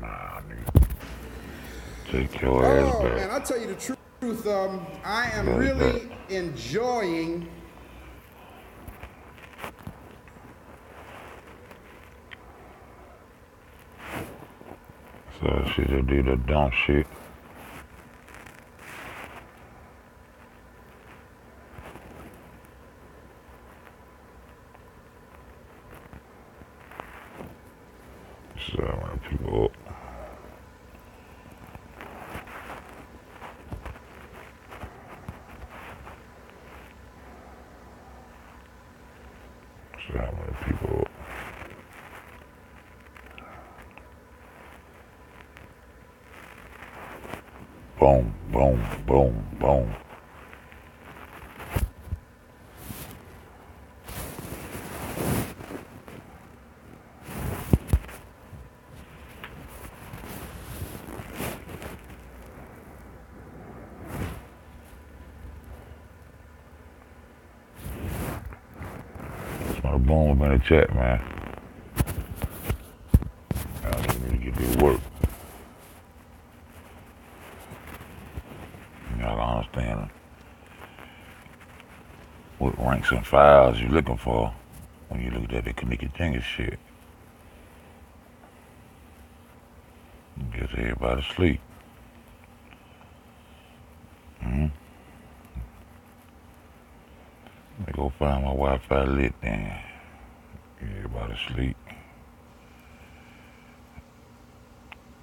Nah, nigga. Take your ass Oh, back. man, I'll tell you the truth. I am That's really that. enjoying. So she just did the dumb shit. So many people up. So many people up. Boom, boom, boom, boom. So boom up in the chat, man. I need to get this work. You gotta understand what ranks and files you looking for when you look at the Kanika Jenkins shit. Gets everybody to sleep. Mm-hmm. Let me go find my Wi-Fi lit then. Everybody sleep.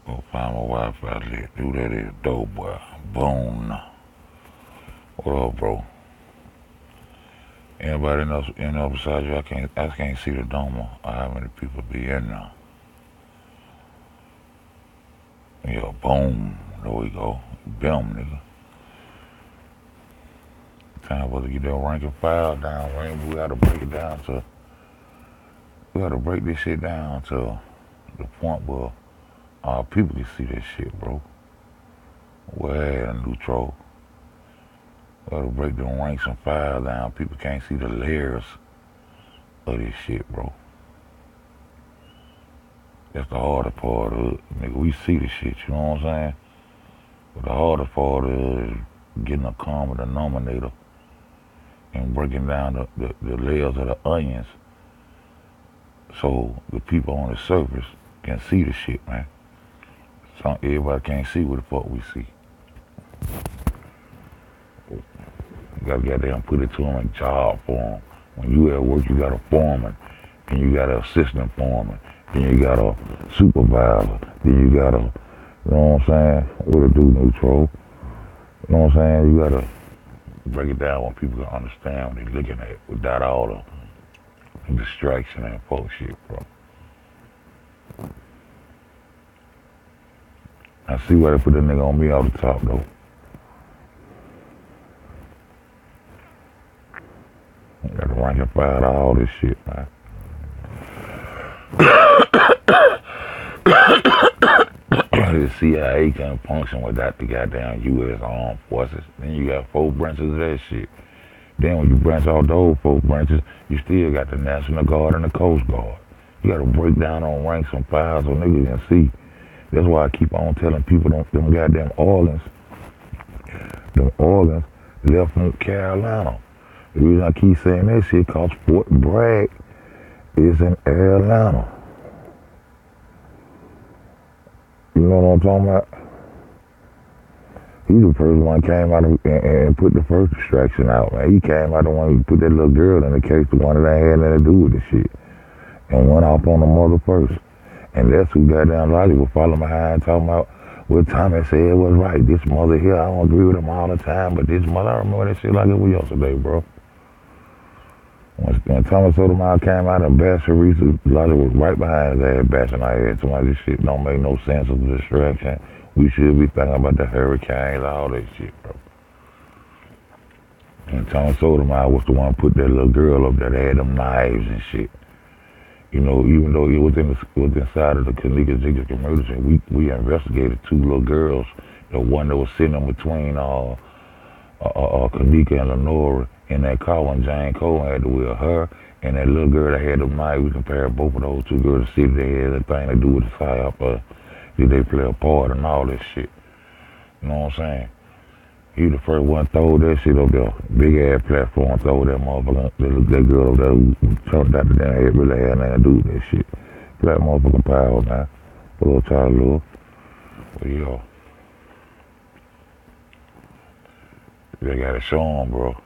Go find my Wi-Fi lit. Who that is? Dope boy. Boom. What up, bro? Anybody else beside you? I can't see the dome. How many people be in now? Yeah, boom. There we go. Boom, nigga. Time for us to get that ranking file down, man. We gotta break it down to. We gotta break this shit down to the point where people can see that shit, bro. Well, neutral. We gotta break them ranks and files down. People can't see the layers of this shit, bro. That's the hardest part of it. Nigga, we see the shit, you know what I'm saying? But the hardest part is getting a common denominator and breaking down the layers of the onions so the people on the surface can see the shit, man. Everybody can't see what the fuck we see. You gotta goddamn put it to them in job form. When you at work, you got a foreman, then you got an assistant foreman, then you got a supervisor, then you got a, you know what I'm saying? What to do, neutral? You know what I'm saying? You gotta break it down when people can understand what they're looking at without all the distraction and fuck shit, bro. I see why they put the nigga on me off the top, though. You gotta rank and file all this shit, man. The CIA can't function without the goddamn U.S. Armed Forces. Then you got 4 branches of that shit. Then when you branch out those 4 branches, you still got the National Guard and the Coast Guard. You gotta break down on ranks and files so niggas can see. That's why I keep on telling people them goddamn organs left from Carolina. The reason I keep saying that shit, cause Fort Bragg is in Atlanta. You know what I'm talking about? He's the first one came out and put the first distraction out, man. He came out the one who put that little girl in the case, the one that ain't had nothing to do with the shit. And went off on the mother first. And that's who goddamn logic was following behind talking about what Tommy said was right. This mother here, I don't agree with him all the time, but this mother, I remember that shit like it was yesterday, bro. When Thomas Sotomayor came out and bashed Teresa, Logic was right behind his ass bashing our head. Somebody, this shit don't make no sense of the distraction. We should be thinking about the hurricanes, all that shit, bro. And Thomas Sotomayor was the one who put that little girl up there that had them knives and shit. You know, even though it was inside of the Kanika Jenkins community, we investigated 2 little girls. The one that was sitting in between Kanika and Lenora in that car when Jane Cole had to wheel her and that little girl that had them knives. We compared both of those 2 girls to see if they had anything to do with the psyop Did they play a part and all that shit? You know what I'm saying? He the first one throw that shit up there. Big ass platform, throw that motherfucker. That girl up there who jumped out the damn head really had nothing to do with that shit. Black motherfucking power, man. A little child love. But yeah. They gotta show them, bro.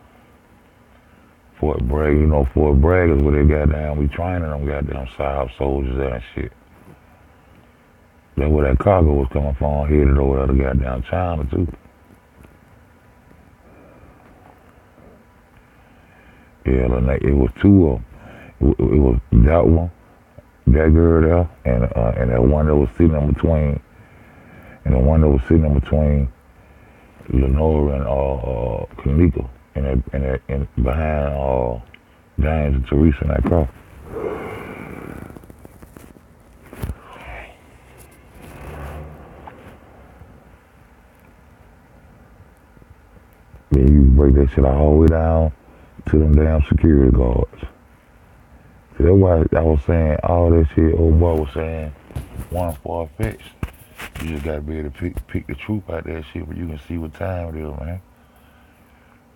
Fort Bragg, you know, Fort Bragg is where they goddamn, we training them goddamn South soldiers at and shit. That's where that cargo was coming from, headed over to goddamn China, too. Yeah, and it was two of them. It was that one, that girl there, and that one that was sitting in between, and the one that was sitting in between Lenore and Kanika, and behind James and Teresa in that car. Then you break that shit all the way down to them damn security guards. So that's why I was saying all that shit old boy was saying one far-fetched. You just gotta be able to pick the truth out that shit, but you can see what time it is, man.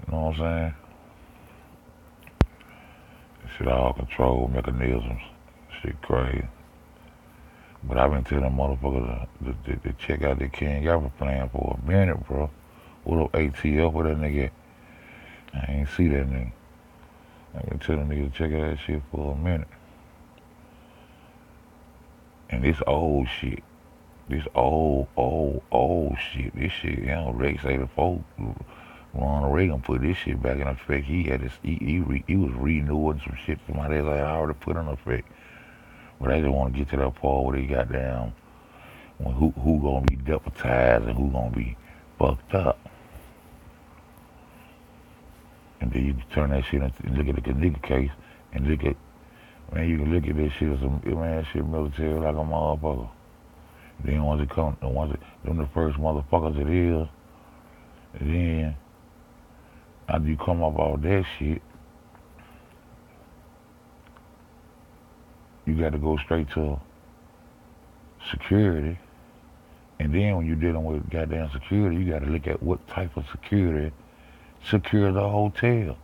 You know what I'm saying? Shit all control mechanisms. Shit crazy. But I've been telling motherfuckers to check out the King Alfred plan for a minute, bro. What up, ATF? What that nigga at? I ain't see that nigga. I've been telling niggas to check out that shit for a minute. And this old shit. This old shit. This shit, you know, Rex 84, Ronald Reagan put this shit back in effect. He had this, he was renewing some shit somebody else had already put in effect. But I just want to get to that part where they got down, when who gonna be deputized and who gonna be fucked up. And then you can turn that shit and look at the nigga case and look at, man, you can look at this shit as some, man, shit military like a motherfucker. Then once it come, them the first motherfuckers it is, and then after you come up all that shit, you got to go straight to security. And then when you're dealing with goddamn security, you got to look at what type of security secure the hotel.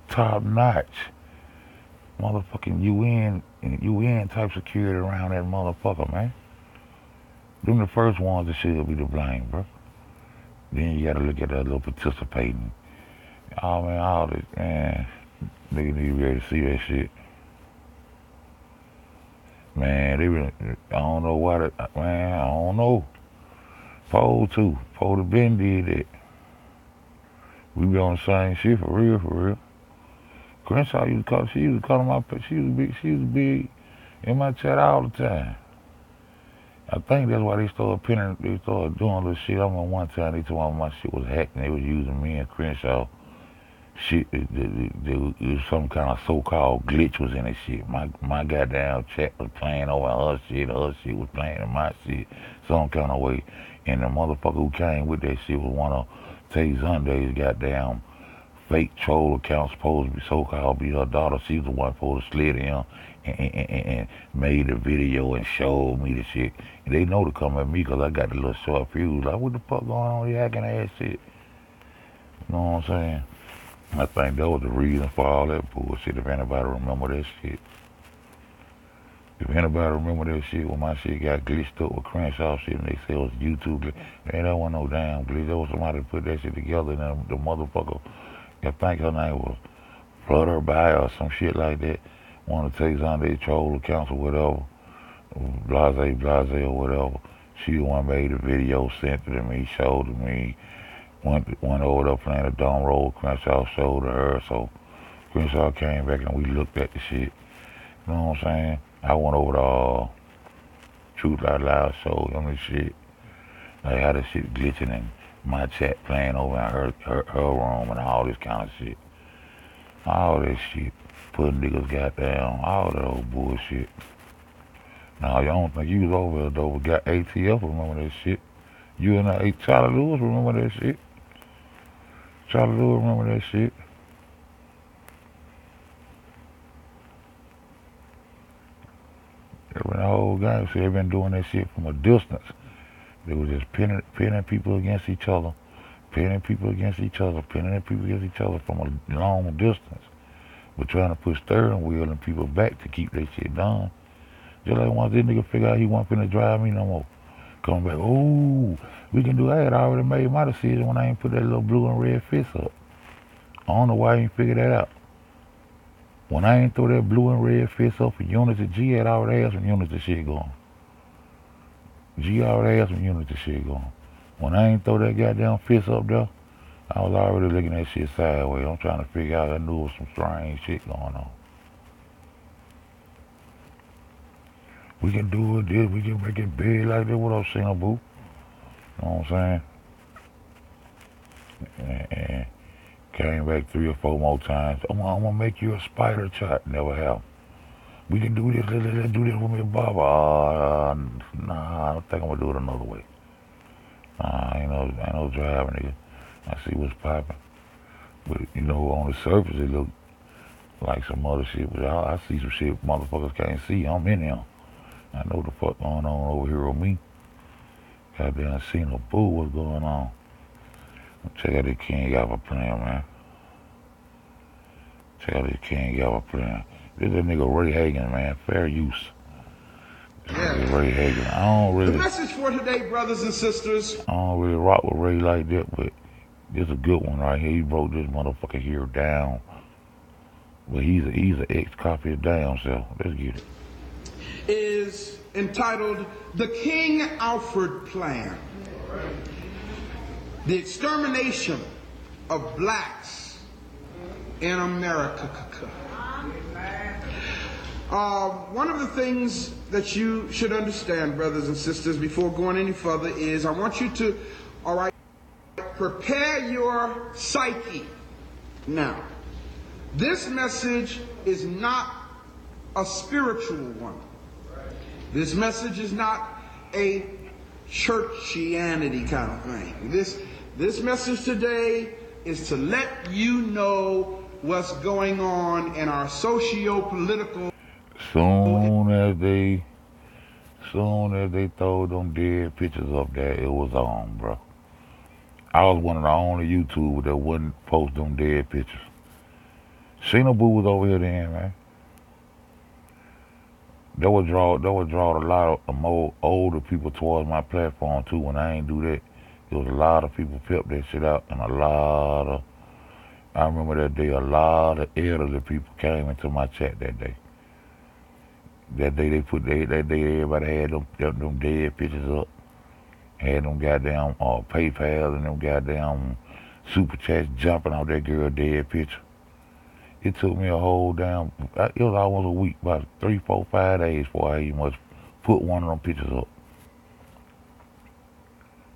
Top notch. Motherfucking UN type security around that motherfucker, man. Them the first ones that should be to blame, bro. Then you got to look at that little participating. Oh, man, all this, man. Niggas need to be able to see that shit. Man, they really, I don't know why that, man, I don't know. Pole too. Pole the Ben did it. We be on the same shit for real, for real. Crenshaw used to call, she used to call my, she was big in my chat all the time. I think that's why they started doing little shit. I remember one time they told me my shit was hacked and they was using me and Crenshaw. Shit, there was some kind of so-called glitch was in that shit. My goddamn chat was playing over her shit was playing in my shit, some kind of way. And the motherfucker who came with that shit was one of Tay Sunday's goddamn fake troll accounts, supposed to be so-called be her daughter. She was the one supposed to slid in and made the video and showed me the shit. And they know to come at me because I got the little short fuse. Like, what the fuck going on with hacking ass shit? You know what I'm saying? I think that was the reason for all that bullshit, if anybody remember that shit. If anybody remember that shit when my shit got glitched up with Crenshaw shit and they said it was YouTube glitch, man, that wasn't no damn glitch. That was somebody that put that shit together and the motherfucker, I think her name was Flutter By or some shit like that, wanted to take on their troll accounts or whatever, blase or whatever. She the one made the video, sent it to me, showed it to me. Went over there playing the dome roll. Crenshaw showed to her, so Crenshaw came back and we looked at the shit. You know what I'm saying? I went over to Truth Out Loud, showed him the shit. Like how the shit glitching and my chat playing over in her room and all this kind of shit. All that shit. Putting niggas goddamn, all that old bullshit. Now, you don't think you was over there though, but got ATF remember that shit. You and Charlie Lewis remember that shit. Charlie Lewis remember that shit. They been the whole game, so they been doing that shit from a distance. They was just pinning people against each other, pinning people against each other, pinning people against each other from a long distance. But trying to put steering wheel in people back to keep their shit done. Just like once this nigga figured out he wasn't finna drive me no more. Coming back, oh, we can do that. I already made my decision when I ain't put that little blue and red fist up. I don't know why I ain't figured that out. When I ain't throw that blue and red fist up for units of G, had already had some units of shit going. G already had some units of shit going. When I ain't throw that goddamn fist up there, I was already looking at shit sideways. I'm trying to figure out. I knew there was some strange shit going on. We can do it this, we can make it big like that. What up, Cena Boo? You know what I'm saying? And came back 3 or 4 more times. I'm gonna make you a spider chart. Never have. We can do this. Let's do this with me, Baba. Nah, I don't think I'm gonna do it another way. Nah, ain't no driving, nigga. I see what's popping. But you know, on the surface it look like some other shit. But I see some shit motherfuckers can't see. I'm in there. I know the fuck going on over here with me. Goddamn Cena Boo, what's going on? Check out this King Alfred playing, man. Check out this King Alfred playing. This is a nigga Ray Hagan, man. Fair use. Yeah. Ray Hagan. I don't really. The message for today, brothers and sisters. I don't really rock with Ray like that, but this is a good one right here. He broke this motherfucker here down. But he's an ex-copy of damn self. Let's get it. Is entitled The King Alfred Plan. The extermination of blacks in America. One of the things that you should understand, brothers and sisters, before going any further is I want you to, all right, prepare your psyche. Now, this message is not a spiritual one. This message is not a churchianity kind of thing. This message today is to let you know what's going on in our socio-political. Soon as they throw them dead pictures up there, it was on, bro. I was one of the only YouTubers that wouldn't post them dead pictures. Cena Boo was over here then, man. That would draw a lot of more older people towards my platform too. When I ain't do that, there was a lot of people pep that shit out, and I remember that day a lot of elderly people came into my chat that day. That day everybody had them dead pictures up, had them goddamn PayPal and them goddamn super chats jumping out that girl dead picture. It took me a whole damn, it was almost a week, about 3, 4, 5 days before I even must put one of them pictures up.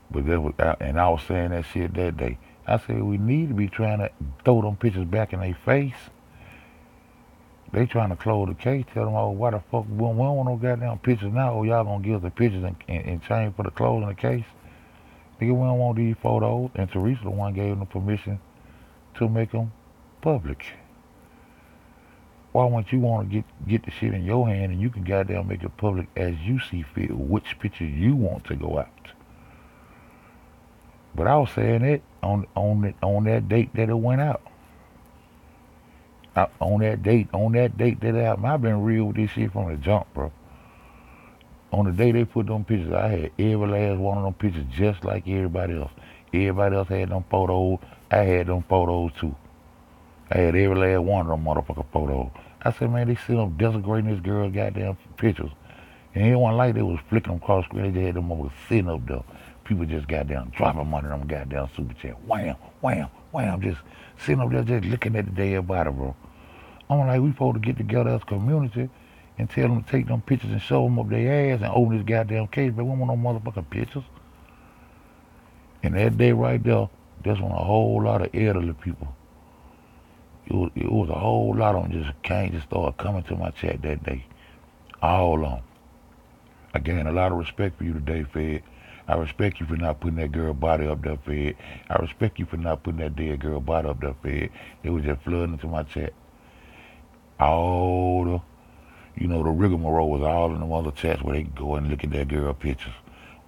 But that was, and I was saying that shit that day. I said, we need to be trying to throw them pictures back in their face. They trying to close the case, tell them, oh, why the fuck, we don't want no goddamn pictures now, or y'all gonna give us the pictures in change for the closing the case. Nigga, we don't want these photos, and Teresa the one gave them permission to make them public. Why wouldn't you want to get the shit in your hand and you can goddamn make it public as you see fit, which picture you want to go out? But I was saying it on that date that it went out. On that date that it happened. I've been real with this shit from the jump, bro. On the day they put them pictures, I had every last one of them pictures just like everybody else. Everybody else had them photos. I had them photos too. I had every last one of them motherfucking photos. I said, man, they see them desecrating this girl's goddamn pictures. And it wasn't like they was flicking them across the screen. They just had them over sitting up there. People just goddamn dropping money on them goddamn super chat. Wham, wham, wham. Just sitting up there just looking at the dead body, bro. I'm like, we supposed to get together as a community and tell them to take them pictures and show them up their ass and open this goddamn case. But we want no motherfucking pictures. And that day right there, that's when a whole lot of elderly people, it was a whole lot of them just started coming to my chat that day. All of them. I gained a lot of respect for you today, Fed. I respect you for not putting that girl body up there, Fed. I respect you for not putting that dead girl body up there, Fed. It was just flooding into my chat. All the rigmarole was all in the other chats where they could go and look at that girl pictures.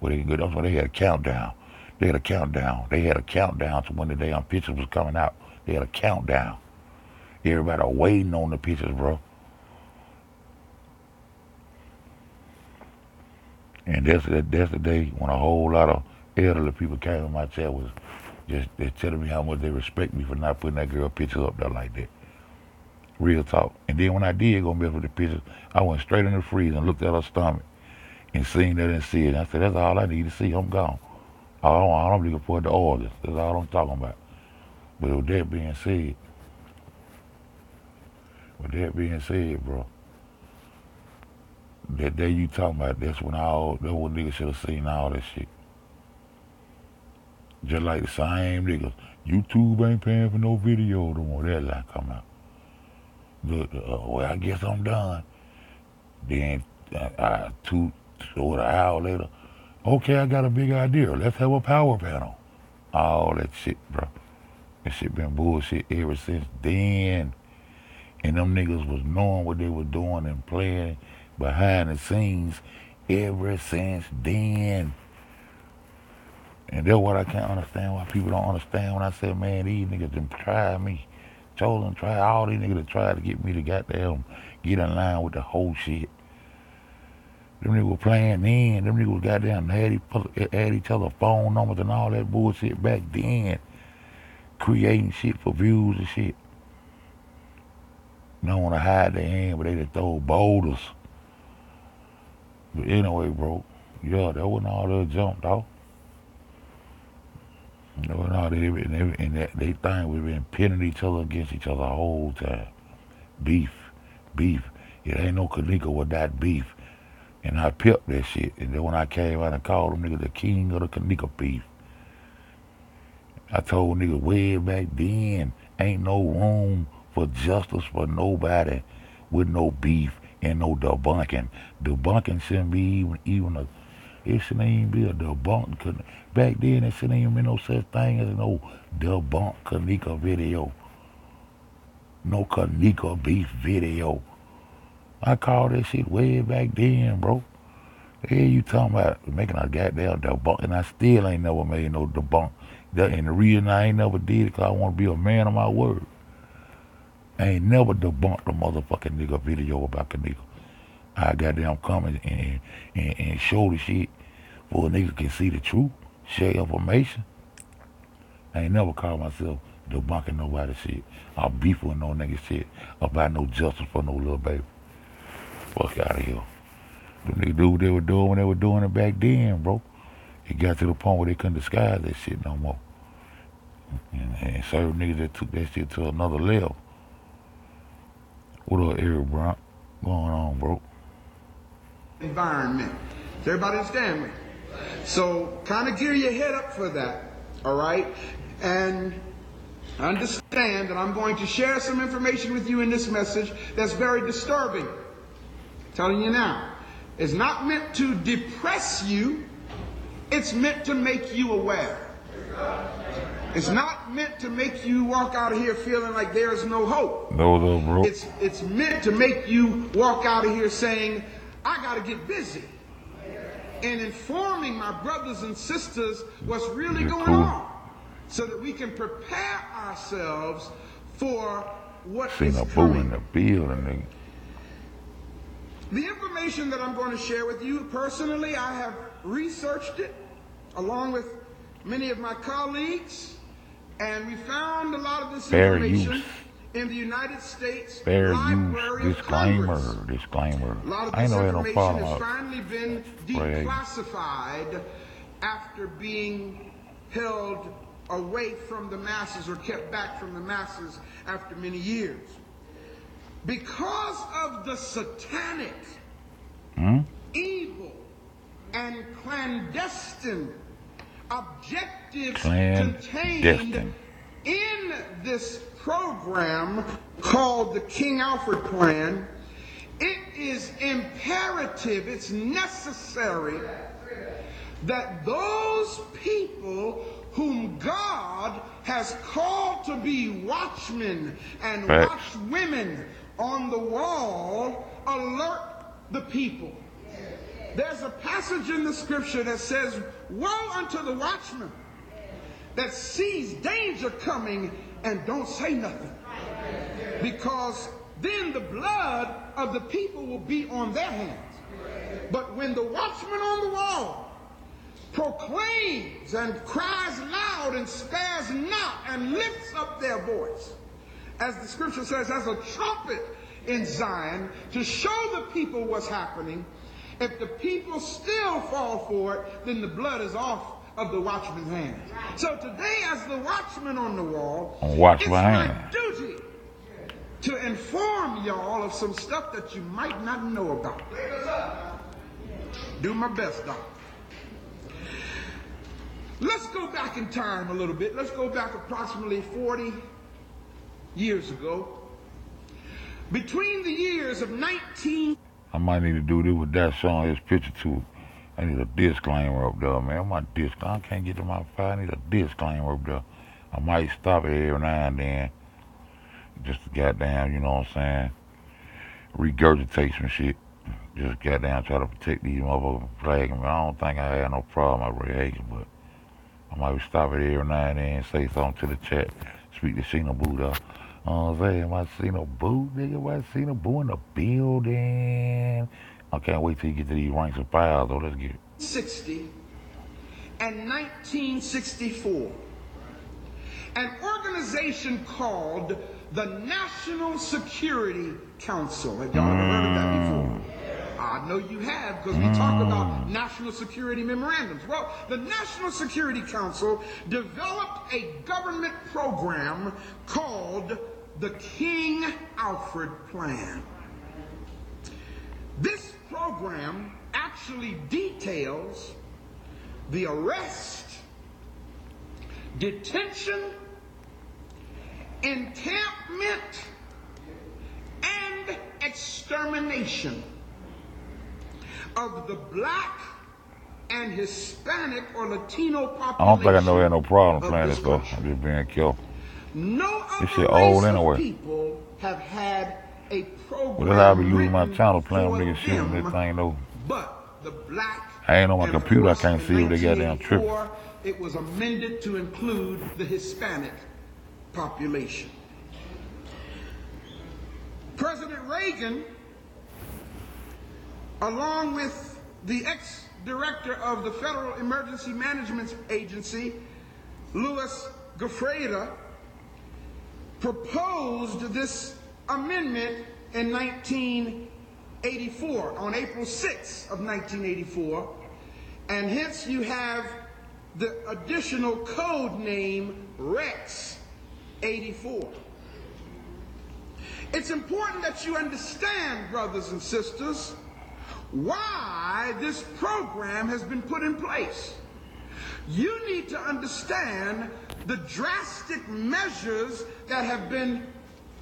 Well, they, that's why they had a countdown. They had a countdown. They had a countdown to when the damn pictures was coming out. They had a countdown. Everybody waiting on the pictures, bro. And that's the day when a whole lot of elderly people came in my chat was just telling me how much they respect me for not putting that girl pictures up there like that. Real talk. And then when I did go mess with the pictures, I went straight in the freezer and looked at her stomach and seen that and see it. And I said, that's all I need to see. I'm gone. I don't looking for the orders. That's all I'm talking about. But with that being said, bro, that day you talking about, that's when niggas should have seen all that shit. Just like the same niggas. YouTube ain't paying for no video no more. That line come out. Well, I guess I'm done. Then, an hour later, okay, I got a big idea. Let's have a power panel. All that shit, bro. That shit been bullshit ever since then. And them niggas was knowing what they were doing and playing behind the scenes ever since then. And that's what I can't understand, why people don't understand when I say, man, these niggas done tried me. Chosen tried, all these niggas that tried to get me to goddamn get in line with the whole shit. Them niggas were playing then. Them niggas goddamn had each other phone numbers and all that bullshit back then. Creating shit for views and shit. They don't want to hide their hand, but they just throw boulders. But anyway, bro, yeah, that wasn't all that jump, dog. That wasn't all that, and they thing we've been pitting each other against each other the whole time. Beef. It ain't no Kanika without beef. And I pipped that shit. And then when I came out and called them niggas the king of the Kanika beef, I told niggas way back then, ain't no room for justice for nobody with no beef and no debunking. Debunking shouldn't be it shouldn't even be a debunk. Back then, there shouldn't even be no such thing as no debunk Kanika video. No Kanika beef video. I called that shit way back then, bro. Hey, you talking about making a goddamn debunk, and I still ain't never made no debunk. And the reason I ain't never did it, because I want to be a man of my word. I ain't never debunked a motherfucking nigga video about Kanika. I goddamn come and show the shit for a nigga can see the truth, share information. I ain't never called myself debunking nobody's shit. I'll beef with no nigga shit about no justice for no little baby. Fuck out of here. Them niggas do what they were doing when they were doing it back then, bro. It got to the point where they couldn't disguise that shit no more. And certain niggas that took that shit to another level. What up, Eric Brown? Going on, bro? Environment. Does everybody understand me? So kind of gear your head up for that, all right? And understand that I'm going to share some information with you in this message that's very disturbing. I'm telling you now. It's not meant to depress you. It's meant to make you aware. It's not meant to make you walk out of here feeling like there's no hope. No, bro. It's meant to make you walk out of here saying, I got to get busy in informing my brothers and sisters what's really going on, so that we can prepare ourselves for what is coming. In the building, nigga. The information that I'm going to share with you, personally, I have researched it along with many of my colleagues, and we found a lot of this information in the United States Library of Congress. Disclaimer. A lot of this information has finally been declassified after being held away from the masses or kept back from the masses after many years. Because of the satanic, evil, and clandestine objectives contained in this program called the King Alfred Plan, it is imperative, it's necessary that those people whom God has called to be watchmen and watchwomen on the wall alert the people. There's a passage in the scripture that says, woe unto the watchman that sees danger coming and don't say nothing. Because then the blood of the people will be on their hands. But when the watchman on the wall proclaims and cries loud and spares not and lifts up their voice, as the scripture says, as a trumpet in Zion, to show the people what's happening, if the people still fall for it, then the blood is off of the watchman's hands. So today, as the watchman on the wall, it's my duty to inform y'all of some stuff that you might not know about. Do my best, Doctor. Let's go back in time a little bit. Let's go back approximately 40 years ago. Between the years of 19... I might need to do this with that song, his picture too. I need a disclaimer up there, man. My disclaimer, I can't get to my file. I need a disclaimer up there. I might stop it every now and then. Just to goddamn, you know what I'm saying, regurgitate some shit. Just goddamn try to protect these motherfuckers from flagging me. I don't think I had no problem with radiation, but I might stop it every now and then, say something to the chat, speak to Sheena Boo though. You know what I'm saying? My Sheena Boo, nigga, my Sheena Boo in the building. I can't wait till you get to these ranks and files though. Let's get it. 60 and 1964. An organization called the National Security Council. Have y'all ever heard of that before? I know you have, because we talk about national security memorandums. Well, the National Security Council developed a government program called the King Alfred Plan. This program actually details the arrest, detention, encampment, and extermination of the black and Hispanic or Latino population. I don't think I know had no problem playing this stuff. I'm just being killed. No this other shit old race anyway. Of people have had a program. Well, that's how I be losing my channel playing with niggas shit and this thing though. But the black. I ain't on my computer. I can't see if they goddamn tripping. It was amended to include the Hispanic population. President Reagan, along with the ex-director of the Federal Emergency Management Agency, Louis Goffredo, proposed this amendment in 1984, on April 6th of 1984, and hence you have the additional code name Rex 84. It's important that you understand, brothers and sisters, why this program has been put in place. You need to understand the drastic measures that have been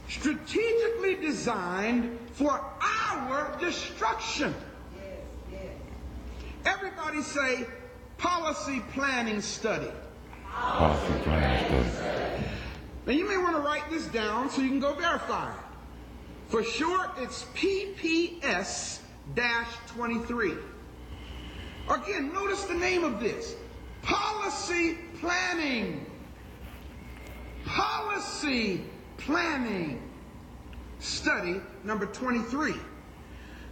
strategically designed for our destruction. Everybody say policy planning study. Policy planning study. Now you may want to write this down so you can go verify it. For short, it's PPS-23. Again, notice the name of this. Policy planning. Policy planning study number 23.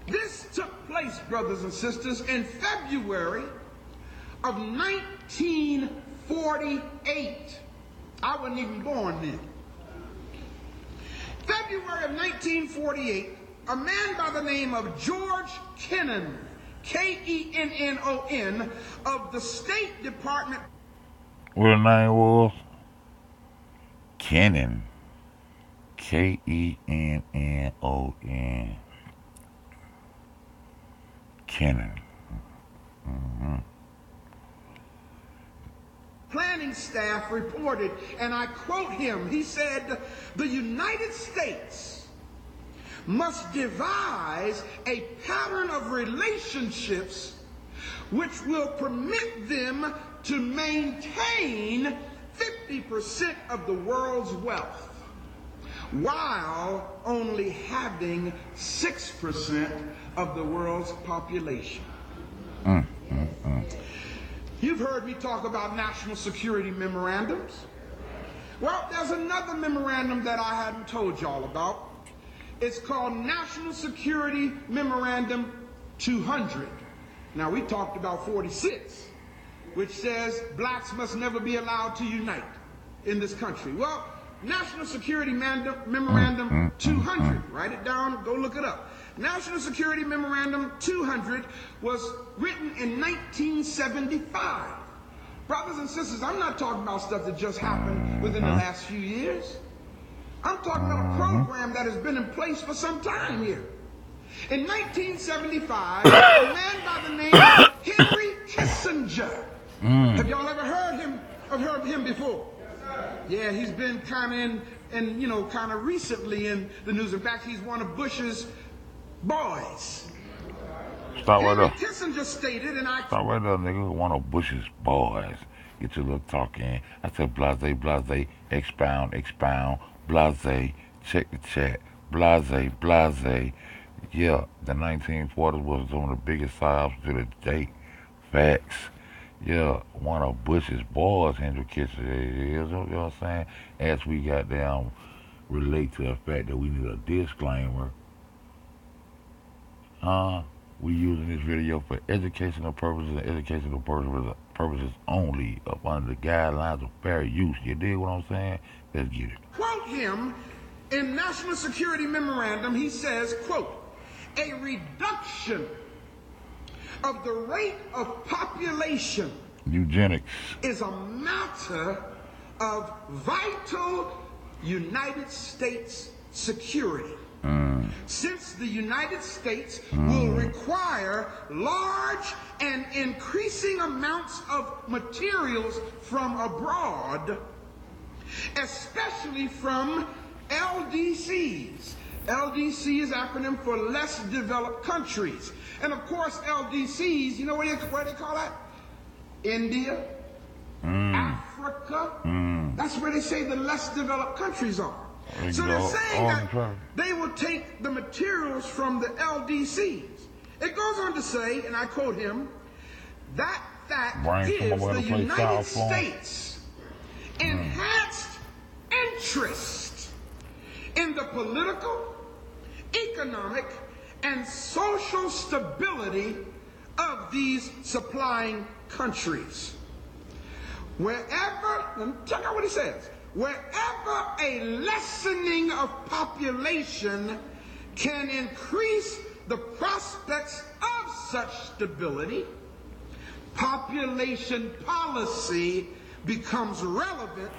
This took place, brothers and sisters, in February of 1948. I wasn't even born then. February of 1948, a man by the name of George Kennan, Kennon, of the State Department. What the name was? Kennan. Kennon. Kennan. Planning staff reported, and I quote him, he said, the United States must devise a pattern of relationships which will permit them to maintain 50% of the world's wealth while only having 6% of the world's population. You've heard me talk about national security memorandums. Well, there's another memorandum that I hadn't told y'all about. It's called National Security Memorandum 200. Now, we talked about 46, which says blacks must never be allowed to unite in this country. Well, National Security Memorandum 200, write it down, go look it up. National Security Memorandum 200 was written in 1975. Brothers and sisters, I'm not talking about stuff that just happened within the last few years. I'm talking about a program that has been in place for some time here. In 1975, a man by the name of Henry Kissinger. Have y'all ever heard him before? Yeah, he's been kind of recently in the news. In fact, he's one of Bush's boys. Stop right there. Kissinger stated, Stop right there, nigga. One of Bush's boys. Get your little talk in. I said blase, blase, expound, blase, check the chat, blase, blase. Yeah, the 1940s was one of the biggest psyops to the date. Facts. Yeah, one of Bush's boys, Henry Kissinger, you know what I'm saying? As we got down, relate to the fact that we need a disclaimer. We using this video for educational purposes and educational purposes only, up under the guidelines of fair use. You dig what I'm saying? Let's get it. Quote him in National Security Memorandum. He says, quote, a reduction of the rate of population eugenics is a matter of vital United States security. Since the United States will require large and increasing amounts of materials from abroad, especially from LDCs. LDC is acronym for less developed countries. And of course, LDCs, you know where they call that? India, Africa. That's where they say the less developed countries are. So they're saying that they will take the materials from the LDCs. It goes on to say, and I quote him, that gives the United States enhanced interest in the political, economic, and social stability of these supplying countries. Check out what he says. Wherever a lessening of population can increase the prospects of such stability, population policy becomes relevant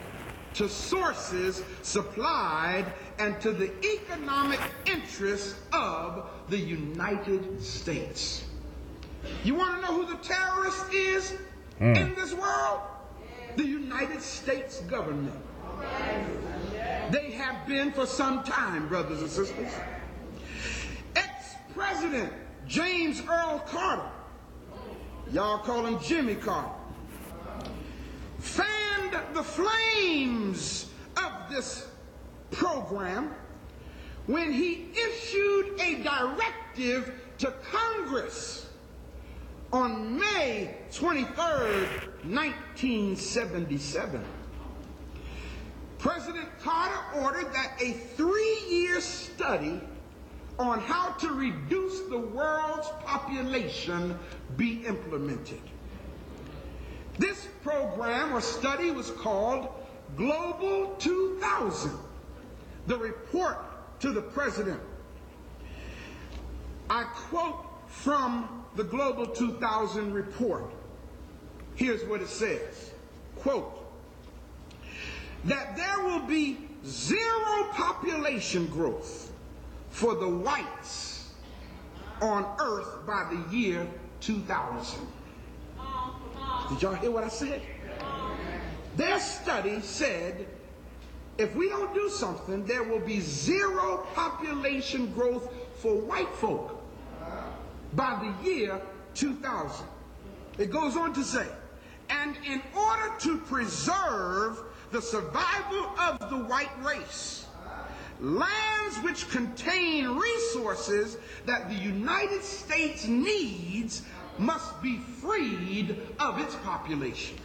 to sources supplied and to the economic interests of the United States. You want to know who the terrorist is in this world? The United States government. They have been for some time, brothers and sisters. Ex-President James Earl Carter, y'all call him Jimmy Carter, fanned the flames of this program when he issued a directive to Congress on May 23rd, 1977. President Carter ordered that a 3-year study on how to reduce the world's population be implemented. This program or study was called Global 2000, the report to the president. I quote from the Global 2000 report. Here's what it says, quote, that there will be zero population growth for the whites on Earth by the year 2000. Did y'all hear what I said? Their study said if we don't do something, there will be zero population growth for white folk by the year 2000. It goes on to say, and in order to preserve the survival of the white race, lands which contain resources that the United States needs must be freed of its population.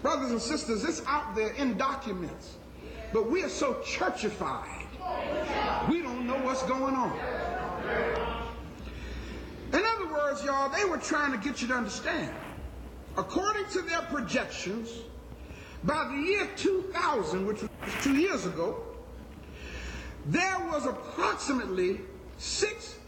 Brothers and sisters, it's out there in documents, but we are so churchified, we don't know what's going on. In other words, y'all, they were trying to get you to understand. According to their projections, by the year 2000, which was 2 years ago, there was approximately 6